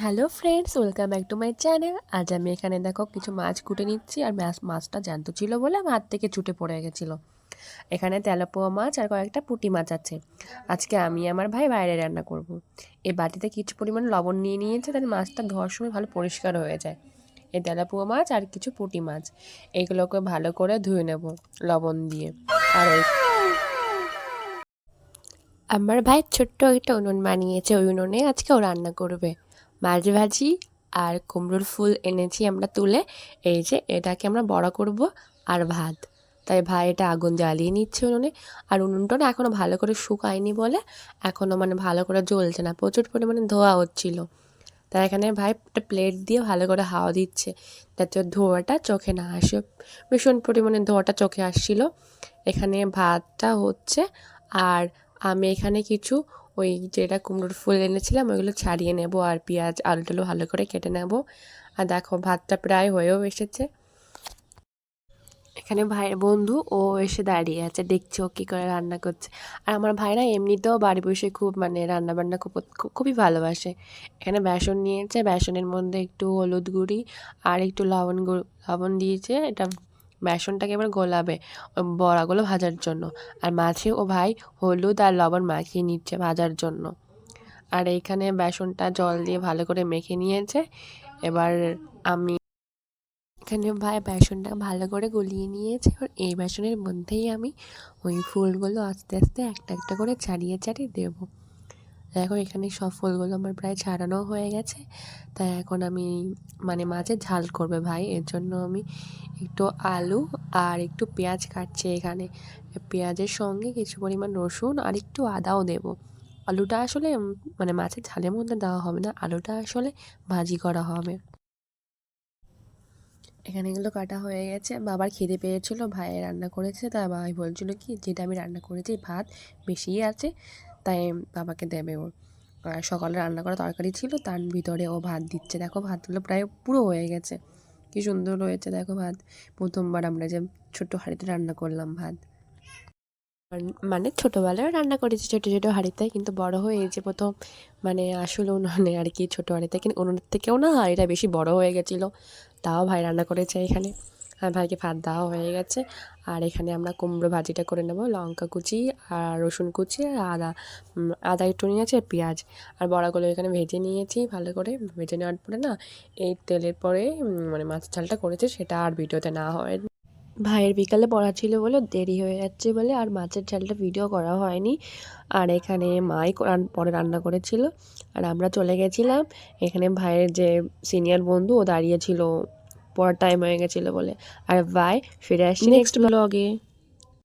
Hello friends, welcome back to my channel. আজ আমি এখানে দেখো কিছু মাছ কুটে নিচ্ছি। আর মাছটা জ্যান্ত ছিল বলে আমার হাত থেকে ছুটে পড়ে গেছিলো। এখানে তেলাপোয়া মাছ আর কয়েকটা পুঁটি মাছ আছে। আজকে আমি আমার ভাই বাইরে রান্না করব। এই বাটিতে কিছু পরিমাণ লবণ নিয়ে নিয়েছে, তাহলে মাছটা ধোয়ার সময় ভালো পরিষ্কার হয়ে যায়। এই তেলাপোয়া মাছ আর কিছু পুঁটি মাছ এগুলোকে ভালো করে ধুয়ে নেব লবণ দিয়ে। আর আমার ভাই ছোট্ট একটা উনুন বানিয়েছে, ওই উনুনে আজকে ও রান্না করবে। মাছ ভাজি আর কুমড়োর ফুল এনেছি আমরা তুলে, এই যে এটাকে আমরা বড়া করব আর ভাত। তাই ভাই এটা আগুন জ্বালিয়ে নিচ্ছে উনুনে। আর উনুনটা না এখনও ভালো করে শুকায়নি বলে এখনও ভালো করে জ্বলছে না, প্রচুর পরিমাণে ধোঁয়া হচ্ছিল। তাই এখানে ভাই একটা প্লেট দিয়ে ভালো করে হাওয়া দিচ্ছে যাতে ধোঁয়াটা চোখে না আসে। ভীষণ পরিমাণে ধোঁয়াটা চোখে আসছিল। এখানে ভাতটা হচ্ছে, আর আমি এখানে কিছু ওই যেটা কুমড়োর ফুল এনেছিলাম ওইগুলো ছাড়িয়ে নেব, আর পেঁয়াজ আলুগুলো ভালো করে কেটে নেব। আর দেখো ভাতটা প্রায় হয়েও এসেছে। এখানে ভাইয়ের বন্ধু ও এসে দাঁড়িয়ে আছে, দেখছি ও কী করে রান্না করছে। আর আমার ভাইরা এমনিতেও বাড়ি বসে খুব রান্না বান্না খুবই ভালোবাসে। এখানে বেসন নিয়েছে, বেসনের মধ্যে একটু হলুদ গুঁড়ি আর একটু লবণ দিয়েছে। এটা বেসনটাকে এবার গোলাবে ওই বড়াগুলো ভাজার জন্য। আর মাছে ও ভাই হলুদ আর লবণ মাখিয়ে নিচ্ছে ভাজার জন্য। আর এইখানে বেসনটা জল দিয়ে ভালো করে মেখে নিয়েছে। এবার আমি এখানে ভাই বেসনটা ভালো করে গলিয়ে নিয়েছে। আর এই বেসনের মধ্যেই আমি ওই ফুলগুলো আস্তে আস্তে একটা একটা করে ছাড়িয়ে ছাড়িয়ে দেবো। দেখো এখানে সব ফুলগুলো আমার প্রায় ছাড়ানো হয়ে গেছে। তাই এখন আমি মাছের ঝাল করবে ভাই, এর জন্য আমি একটু আলু আর একটু পেঁয়াজ কাটছি এখানে। পেঁয়াজের সঙ্গে কিছু পরিমাণ রসুন আর একটু আদাও দেব। আলুটা আসলে মাছের ঝালের মধ্যে দেওয়া হবে না, আলুটা আসলে ভাজি করা হবে। এখানে এগুলো কাটা হয়ে গেছে। বাবার খিদে পেয়েছিল, ভাই রান্না করেছে। তাই বাবাই বলছিল কি যেটা আমি রান্না করেছি ভাত বেশিই আছে, তাই বাবাকে দেবে ও। আর সকালে রান্না করা তরকারি ছিল, তার ভিতরে ও ভাত দিচ্ছে। দেখো ভাতগুলো প্রায় পুরো হয়ে গেছে, কি সুন্দর হয়েছে দেখো ভাত। প্রথমবার আমরা যে ছোট্ট হাঁড়িতে রান্না করলাম ভাত, ছোটোবেলায় রান্না করেছি ছোটো ছোটো হাঁড়িতে, কিন্তু বড় হয়ে এই যে প্রথম আসলে উনুনে আর কি ছোটো হাঁড়িতে, কিন্তু উনুনের থেকেও না হাঁড়িটা বেশি বড় হয়ে গেছিলো। তাও ভাই রান্না করেছে এখানে। আর ভাইকে ভাত দেওয়া হয়ে গেছে। আর এখানে আমরা কুমড়ো ভাজিটা করে নেব, লঙ্কা কুচি আর রসুন কুচি আর আদা একটু নিয়েছি আর পেঁয়াজ। আর বড়াগুলো এখানে ভেজে নিয়েছি ভালো করে। ভেজে নেওয়ার পরে না এই তেলের পরে মাছের ঝালটা করেছে সেটা আর ভিডিওতে না হয়। ভাইয়ের বিকালে পড়া ছিল বলে দেরি হয়ে যাচ্ছে বলে আর মাছের ঝালটা ভিডিও করা হয়নি। আর এখানে মাই পরে রান্না করেছিল আর আমরা চলে গেছিলাম। এখানে ভাইয়ের যে সিনিয়র বন্ধু ও দাঁড়িয়েছিল, পড়ার টাইম হয়ে গেছিলো বলে। আর ভাই ফিরে আসছে নেক্সট ব্লগে।